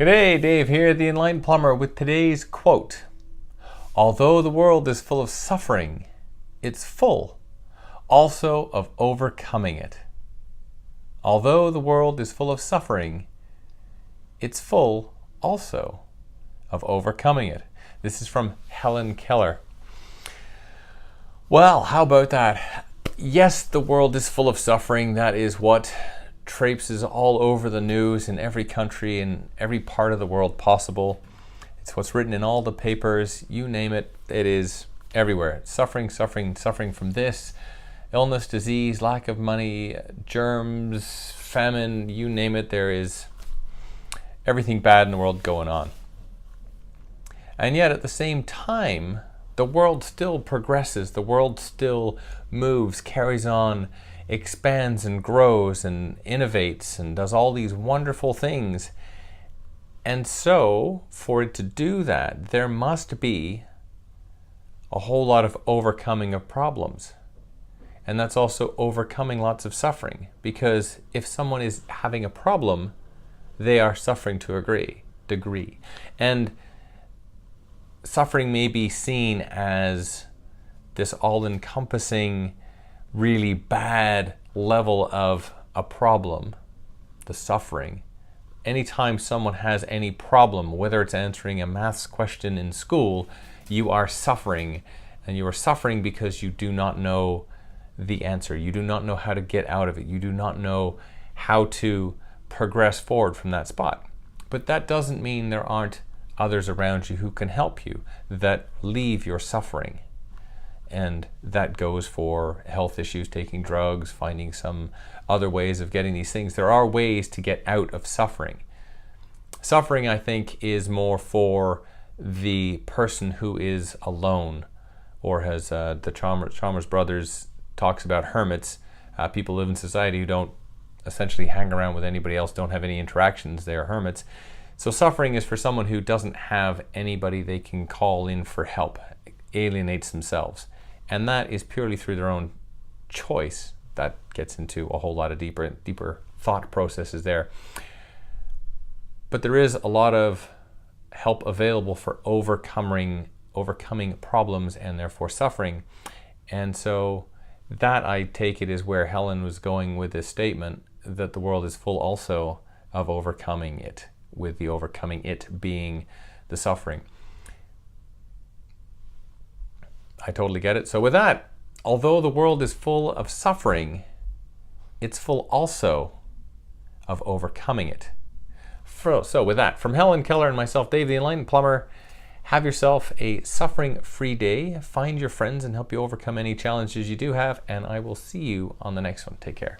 G'day, Dave here, the Enlightened Plumber, with today's quote. Although the world is full of suffering, it's full also of overcoming it. Although the world is full of suffering, it's full also of overcoming it. This is from Hellen Keller. Well, how about that? Yes, the world is full of suffering. That is what traipses all over the news in every country, in every part of the world possible. It's what's written in all the papers, you name it, it is everywhere. Suffering, suffering, suffering from this, illness, disease, lack of money, germs, famine, you name it, there is everything bad in the world going on. And yet at the same time, the world still progresses, the world still moves, carries on, expands and grows and innovates and does all these wonderful things. And so, for it to do that, there must be a whole lot of overcoming of problems. And that's also overcoming lots of suffering. Because if someone is having a problem, they are suffering to a degree. And suffering may be seen as this all-encompassing, really bad level of a problem, the suffering. Anytime someone has any problem, whether it's answering a maths question in school, you are suffering. And you are suffering because you do not know the answer. You do not know how to get out of it. You do not know how to progress forward from that spot. But that doesn't mean there aren't others around you who can help you, that leave your suffering. And that goes for health issues, taking drugs, finding some other ways of getting these things. There are ways to get out of suffering. Suffering, I think, is more for the person who is alone, or as the Chalmers brothers talks about hermits, people live in society who don't essentially hang around with anybody else, don't have any interactions, they are hermits. So suffering is for someone who doesn't have anybody they can call in for help, alienates themselves. And that is purely through their own choice. That gets into a whole lot of deeper thought processes there. But there is a lot of help available for overcoming problems and therefore suffering. And so that, I take it, is where Helen was going with this statement, that the world is full also of overcoming it, with the overcoming it being the suffering. I totally get it. So with that, although the world is full of suffering, it's full also of overcoming it. So with that, from Hellen Keller and myself, Dave the Enlightened Plumber, have yourself a suffering-free day. Find your friends and help you overcome any challenges you do have, and I will see you on the next one. Take care.